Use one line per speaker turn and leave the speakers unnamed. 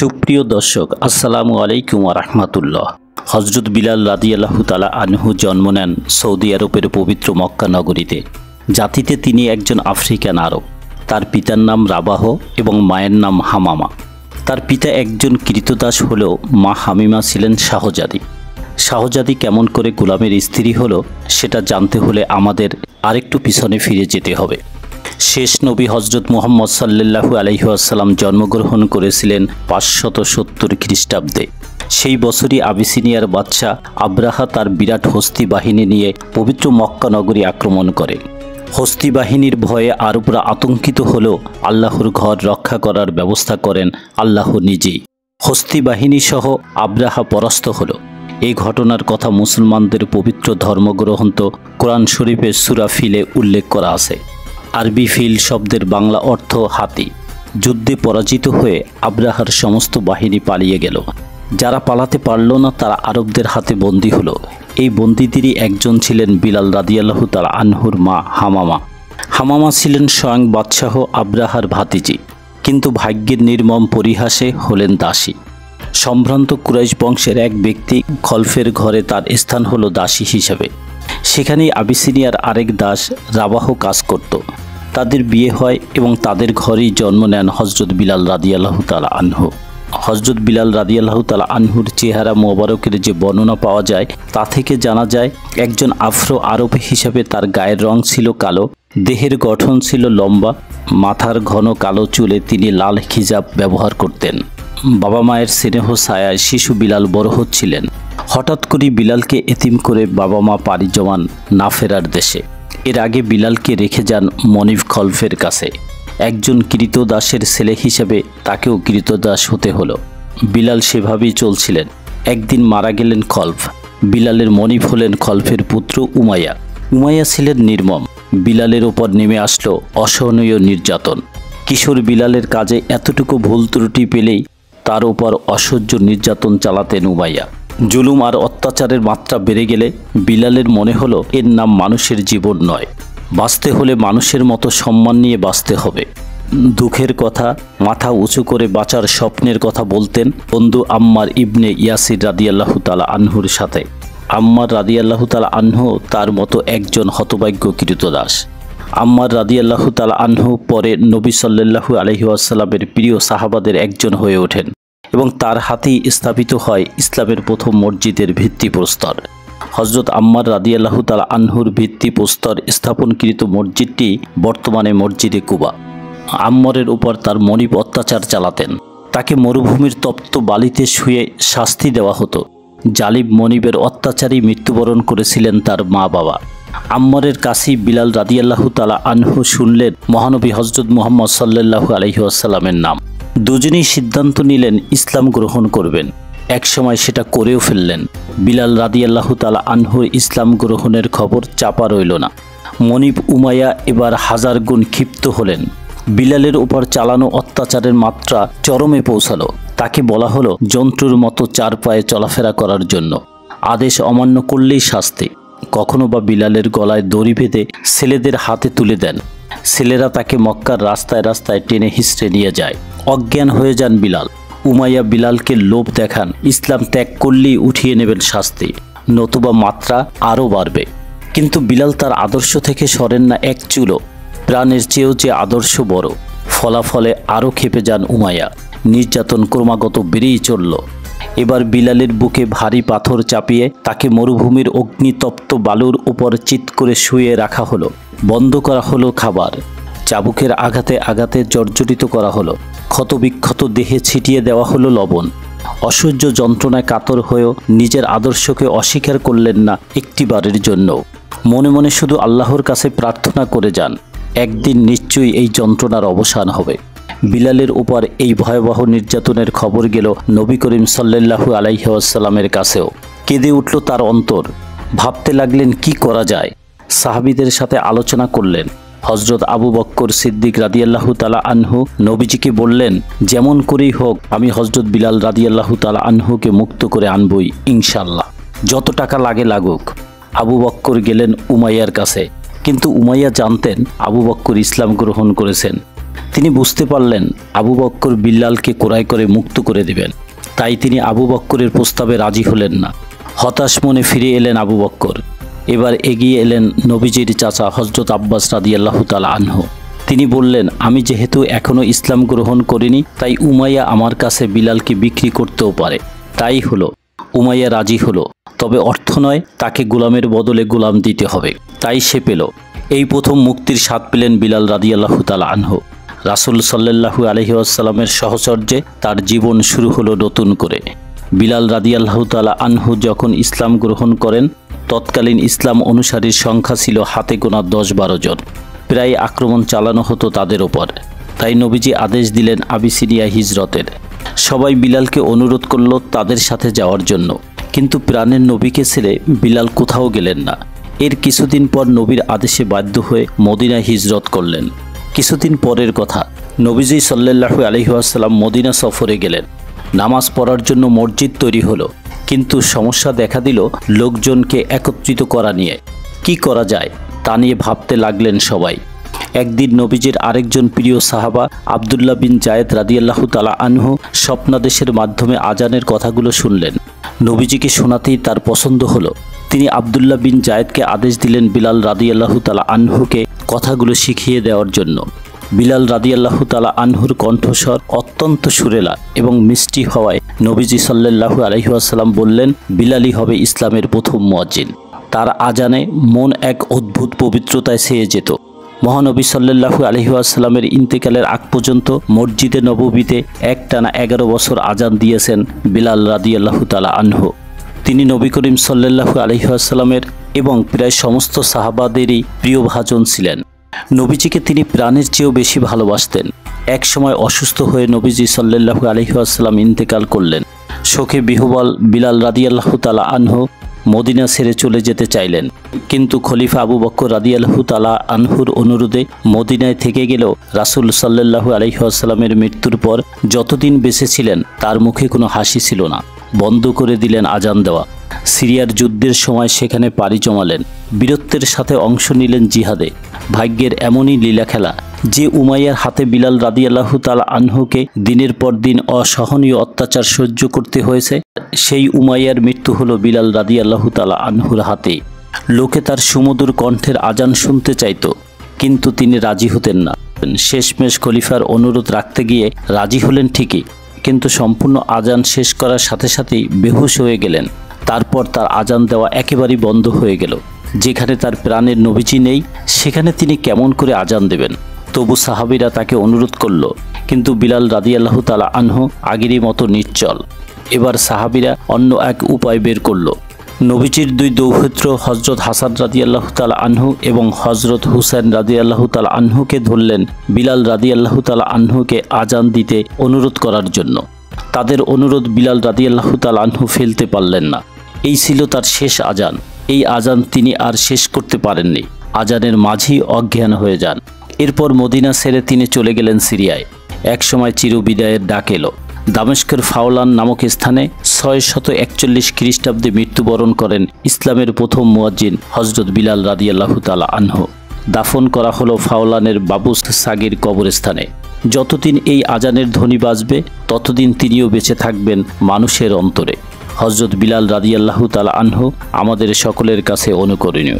সুপ্রিয় দর্শক, আসসালামু আলাইকুম ওয়া রাহমাতুল্লাহ। হযরত বিলাল রাদিয়াল্লাহু তাআলা আনহু জন্ম নেন সৌদি আরবের পবিত্র মক্কা নগরীতে। জাতিতে তিনি একজন আফ্রিকান আরব। তার পিতার নাম রাবাহ এবং মায়ের নাম হামামা। তার পিতা একজন কৃতদাস হলেও মা হামিমা ছিলেন শাহজাদি। শাহজাদি কেমন করে গোলামের স্ত্রী হলো সেটা জানতে হলে আমাদের আরেকটু পিছনে ফিরে যেতে হবে। শেষ নবী হজরত মুহাম্মদ সাল্লাল্লাহু আলাইহি ওয়াসাল্লাম জন্মগ্রহণ করেছিলেন 570 খ্রিস্টাব্দে। সেই বছরই আবিসিনিয়ার বাদশাহ আব্রাহা তার বিরাট হস্তি বাহিনী নিয়ে পবিত্র মক্কা নগরী আক্রমণ করে। হস্তি বাহিনীর ভয়ে আরবরা আতঙ্কিত হলেও আল্লাহর ঘর রক্ষা করার ব্যবস্থা করেন আল্লাহ নিজেই। হস্তি বাহিনী সহ আব্রাহা পরাস্ত হলো। এই ঘটনার কথা মুসলমানদের পবিত্র ধর্মগ্রন্থ কোরআন শরীফের সূরা ফিলে উল্লেখ করা আছে। আরবি ফিল শব্দের বাংলা অর্থ হাতি। যুদ্ধে পরাজিত হয়ে আব্রাহার সমস্ত বাহিনী পালিয়ে গেল। যারা পালাতে পারল না তারা আরবদের হাতে বন্দী হলো। এই বন্দীদেরই একজন ছিলেন বিলাল রাদিয়াল্লাহু তাআলা আনহুর মা হামামা। হামামা ছিলেন স্বয়ং বাদশাহ আব্রাহার ভাতিজি, কিন্তু ভাগ্যের নির্মম পরিহাসে হলেন দাসী। সম্ভ্রান্ত কুরাইশ বংশের এক ব্যক্তি খলফের ঘরে তার স্থান হলো দাসী হিসেবে। সেখানেই আবিসিনিয়ার আরেক দাস রাবাহ কাজ করত। তাদের বিয়ে হয় এবং তাদের ঘরেই জন্ম নেন হযরত বিলাল রাদিয়াল্লাহু তাআলা আনহু। হযরত বিলাল রাদিয়াল্লাহু তাআলা আনহুর চেহারা মোবারকের যে বর্ণনা পাওয়া যায় তা থেকে জানা যায় একজন আফ্রো আরব হিসেবে তার গায়ের রং ছিল কালো, দেহের গঠন ছিল লম্বা, মাথার ঘন কালো চুলে তিনি লাল খিজাব ব্যবহার করতেন। বাবা মায়ের স্নেহ ছায়ায় শিশু বিলাল বড় হচ্ছিলেন। হঠাৎ করে বিলালকে এতিম করে বাবা মা পাড়ি জমান না ফেরার দেশে। এর আগে বিলালকে রেখে যান মনিব খলফের কাছে। একজন কৃতদাসের ছেলে হিসেবে তাকেও কৃতদাস হতে হলো। বিলাল সেভাবেই চলছিলেন। একদিন মারা গেলেন খলফ। বিলালের মনিব হলেন খলফের পুত্র উমাইয়া। উমাইয়া ছিলেন নির্মম। বিলালের ওপর নেমে আসলো অসহনীয় নির্যাতন। কিশোর বিলালের কাজে এতটুকু ভুল ত্রুটি পেলেই তার উপর অসহ্য নির্যাতন চালাতেন উমাইয়া। জুলুম আর অত্যাচারের মাত্রা বেড়ে গেলে বিলালের মনে হলো এর নাম মানুষের জীবন নয়, বাঁচতে হলে মানুষের মতো সম্মান নিয়ে বাঁচতে হবে। দুঃখের কথা, মাথা উঁচু করে বাঁচার স্বপ্নের কথা বলতেন বন্ধু আম্মার ইবনে ইয়াসির রাদিয়াল্লাহু তাআলা আনহুর সাথে। আম্মার রাদিয়াল্লাহু তাআলা আনহু তার মতো একজন হতভাগ্য কৃতদাস। আম্মার রাদিয়াল্লাহু তাআলা আনহু পরে নবী সাল্লাল্লাহু আলাইহি ওয়াসাল্লামের প্রিয় সাহাবাদের একজন হয়ে ওঠেন এবং তার হাতেই স্থাপিত হয় ইসলামের প্রথম মসজিদের ভিত্তিপ্রস্তর। হযরত আম্মার রাদিয়াল্লাহু তাআলা আনহুর ভিত্তিপ্রস্তর স্থাপনকৃত মসজিদটি বর্তমানে মসজিদে কুবা। আম্মারের উপর তার মনিব অত্যাচার চালাতেন। তাকে মরুভূমির তপ্ত বালিতে শুয়ে শাস্তি দেওয়া হতো। জালিম মনিবের অত্যাচারী মৃত্যুবরণ করেছিলেন তার মা বাবা। আম্মারের কাছেই বিলাল রাদিয়াল্লাহু তাআলা আনহু শুনলেন মহানবী হযরত মুহাম্মদ সাল্লাল্লাহু আলাইহি ওয়াসাল্লামের নাম। দুজনেই সিদ্ধান্ত নিলেন ইসলাম গ্রহণ করবেন। একসময় সেটা করেও ফেললেন। বিলাল রাদিয়াল্লাহু তাআলা আনহুর ইসলাম গ্রহণের খবর চাপা রইল না। মনিব উমাইয়া এবার হাজার গুণ ক্ষিপ্ত হলেন। বিলালের উপর চালানো অত্যাচারের মাত্রা চরমে পৌঁছালো। তাকে বলা হলো জন্তুর মতো চার পায়ে চলাফেরা করার জন্য। আদেশ অমান্য করলেই শাস্তি। কখনো বা বিলালের গলায় দড়ি বেঁধে ছেলেদের হাতে তুলে দেন। ছেলেরা তাকে মক্কার রাস্তায় রাস্তায় টেনে হিঁচড়ে নিয়ে যায়। অজ্ঞান হয়ে যান বিলাল। উমাইয়া বিলালকে লোভ দেখান ইসলাম ত্যাগ করলেই উঠিয়ে নেবেন শাস্তি, নতুবা মাত্রা আরও বাড়বে। কিন্তু বিলাল তার আদর্শ থেকে সরেন না এক চুলো। প্রাণের চেয়েও যে আদর্শ বড়। ফলাফলে আরও ক্ষেপে যান উমাইয়া। নির্যাতন ক্রমাগত বেড়েই চলল। এবার বিলালের বুকে ভারী পাথর চাপিয়ে তাকে মরুভূমির অগ্নিতপ্ত বালুর উপর চিৎ করে শুয়ে রাখা হলো। বন্ধ করা হলো খাবার। চাবুকের আঘাতে আঘাতে জর্জরিত করা হলো। ক্ষতবিক্ষত দেহে ছিটিয়ে দেওয়া হলো লবণ। অসহ্য যন্ত্রণায় কাতর হয়েও নিজের আদর্শকে অস্বীকার করলেন না একটিবারের জন্য। মনে মনে শুধু আল্লাহর কাছে প্রার্থনা করে যান, একদিন নিশ্চয়ই এই যন্ত্রণার অবসান হবে। বিলালের উপর এই ভয়াবহ নির্যাতনের খবর গেল নবী করিম সাল্লাল্লাহু আলাইহি ওয়াসাল্লামের কাছেও। কেঁদে উঠল তার অন্তর। ভাবতে লাগলেন কি করা যায়। সাহাবীদের সাথে আলোচনা করলেন। হযরত আবু বকর সিদ্দিক রাদিয়াল্লাহু তাআলা আনহু নবীজিকে বললেন, যেমন করেই হোক আমি হযরত বিলাল রাদিয়াল্লাহু তাআলা আনহুকে মুক্ত করে আনবই ইনশাআল্লাহ, যত টাকা লাগে লাগুক। আবু বকর গেলেন উমাইয়ার কাছে, কিন্তু উমাইয়া জানতেন আবু বকর ইসলাম গ্রহণ করেছেন। তিনি বুঝতে পারলেন আবু বক্কর বিল্লালকে কোরাই করে মুক্ত করে দিবেন, তাই তিনি আবু বক্করের প্রস্তাবে রাজি হলেন না। হতাশ মনে ফিরে এলেন আবু বক্কর। এবার এগিয়ে এলেন নবীজির চাচা হযরত আব্বাস রাদিয়াল্লাহু তাআলা আনহু। তিনি বললেন, আমি যেহেতু এখনও ইসলাম গ্রহণ করিনি, তাই উমাইয়া আমার কাছে বিলালকে বিক্রি করতেও পারে। তাই হলো। উমাইয়া রাজি হলো, তবে অর্থ নয়, তাকে গোলামের বদলে গোলাম দিতে হবে। তাই সে পেল। এই প্রথম মুক্তির স্বাদ পেলেন বিলাল রাদিয়াল্লাহু তাআলা আনহু। রাসূল সাল্লাল্লাহু আলাইহি ওয়াসাল্লামের সহচর্যে তার জীবন শুরু হলো নতুন করে। বিলাল রাদিয়াল্লাহু তাআলা আনহু যখন ইসলাম গ্রহণ করেন, তৎকালীন ইসলাম অনুসারীর সংখ্যা ছিল হাতে গোনা 10-12 জন। প্রায় আক্রমণ চালানো হতো তাদের ওপর। তাই নবীজি আদেশ দিলেন আবিসিনিয়া হিজরতের। সবাই বিলালকে অনুরোধ করল তাদের সাথে যাওয়ার জন্য, কিন্তু প্রাণের নবীকে ছেড়ে বিলাল কোথাও গেলেন না। এর কিছুদিন পর নবীর আদেশে বাধ্য হয়ে মদিনায় হিজরত করলেন। কিছুদিন পরের কথা, নবীজি সাল্লাল্লাহু আলাইহি ওয়াসাল্লাম মদিনা সফরে গেলেন। নামাজ পড়ার জন্য মসজিদ তৈরি হলো, কিন্তু সমস্যা দেখা দিল লোকজনকে একত্রিত করা নিয়ে। কি করা যায় তা নিয়ে ভাবতে লাগলেন সবাই। একদিন নবীজির আরেকজন প্রিয় সাহাবা আব্দুল্লাহ বিন জায়েদ রাদিয়াল্লাহু তাআলা আনহু স্বপ্নাদেশের মাধ্যমে আজানের কথাগুলো শুনলেন। নবীজিকে শোনাতেই তার পছন্দ হলো। তিনি আব্দুল্লাহ বিন জায়েদকে আদেশ দিলেন বিলাল রাদিয়াল্লাহু তাআলা আনহুকে কথাগুলো শিখিয়ে দেওয়ার জন্য। বিলাল রাদিয়াল্লাহু তাআলা আনহুর কণ্ঠস্বর অত্যন্ত সুরেলা এবং মিষ্টি হওয়ায় নবীজি সাল্লাল্লাহু আলাইহি ওয়াসাল্লাম বললেন, বিলালই হবে ইসলামের প্রথম মুয়াজ্জিন। তার আজানে মন এক অদ্ভুত পবিত্রতায় ছেয়ে যেত। মহানবী সাল্লাল্লাহু আলাইহি ওয়াসাল্লামের ইন্তেকালের আগ পর্যন্ত মসজিদে নববীতে একটানা 11 বছর আজান দিয়েছেন বিলাল রাদিয়াল্লাহু তাআলা আনহু। তিনি নবী করিম সাল্লাল্লাহু আলাইহি ওয়াসাল্লামের এবং প্রায় সমস্ত সাহাবাদেরই প্রিয়ভাজন ছিলেন। নবীজিকে তিনি প্রাণের চেয়েও বেশি ভালোবাসতেন। এক সময় অসুস্থ হয়ে নবীজি সাল্লাল্লাহু আলাইহি ওয়াসাল্লাম ইন্তেকাল করলেন। শোকে বিহ্বল বিলাল রাদিয়াল্লাহু তাআলা আনহু মদিনা ছেড়ে চলে যেতে চাইলেন, কিন্তু খলিফা আবু বকর রাদিয়াল্লাহু তাআলা আনহুর অনুরোধে মদিনায় থেকে গেলেও রাসূল সাল্লাল্লাহু আলাইহি ওয়াসাল্লামের মৃত্যুর পর যতদিন বেঁচে ছিলেন তার মুখে কোনো হাসি ছিল না। বন্ধ করে দিলেন আজান দেওয়া। সিরিয়ার যুদ্ধের সময় সেখানে পাড়ি জমালেন। বীরত্বের সাথে অংশ নিলেন জিহাদে। ভাগ্যের এমনই লীলা খেলা যে উমাইয়ার হাতে বিলাল রাদিয়াল্লাহু তাআলা আনহুকে দিনের পর দিন অসহনীয় অত্যাচার সহ্য করতে হয়েছে, সেই উমাইয়ার মৃত্যু হলো বিলাল রাদিয়াল্লাহু তাআলা আনহুর হাতে। লোকে তার সুমধুর কণ্ঠের আজান শুনতে চাইত, কিন্তু তিনি রাজি হতেন না। শেষমেশ খলিফার অনুরোধ রাখতে গিয়ে রাজি হলেন ঠিকই, কিন্তু সম্পূর্ণ আজান শেষ করার সাথে সাথেই বেহুশ হয়ে গেলেন। তারপর তার আজান দেওয়া একেবারেই বন্ধ হয়ে গেল। যেখানে তার প্রাণের নবীজি নেই, সেখানে তিনি কেমন করে আজান দেবেন? তবু সাহাবীরা তাকে অনুরোধ করল, কিন্তু বিলাল রাদিয়াল্লাহু তাআলা আনহু আগেরই মতো নিশ্চল। এবার সাহাবীরা অন্য এক উপায় বের করল। নবীজির দুই দৌহিত্র হযরত হাসান রাদিয়াল্লাহু তাআলা আনহু এবং হযরত হুসাইন রাদিয়াল্লাহু তাআলা আনহুকে ধরলেন বিলাল রাদিয়াল্লাহু তাআলা আনহুকে আজান দিতে অনুরোধ করার জন্য। তাদের অনুরোধ বিলাল রাদিয়াল্লাহু তাআলা আনহু ফেলতে পারলেন না। এই ছিল তার শেষ আজান। এই আজান তিনি আর শেষ করতে পারেননি। আজানের মাঝেই অজ্ঞান হয়ে যান। এরপর মদিনা ছেড়ে তিনি চলে গেলেন সিরিয়ায়। একসময় চিরবিদায়ের ডাক এলো। দামেস্কের ফাওলান নামক স্থানে 641 খ্রিস্টাব্দে মৃত্যুবরণ করেন ইসলামের প্রথম মুয়াজ্জিন হযরত বিলাল রাদিয়াল্লাহু তাআলা আনহু। দাফন করা হলো ফাওলানের বাবুস সাগির কবরস্থানে। যতদিন এই আজানের ধ্বনি বাজবে ততদিন তিনিও বেঁচে থাকবেন মানুষের অন্তরে। হযরত বিলাল রাদিয়াল্লাহু তাআলা আনহু আমাদের সকলের কাছে অনুকরণীয়।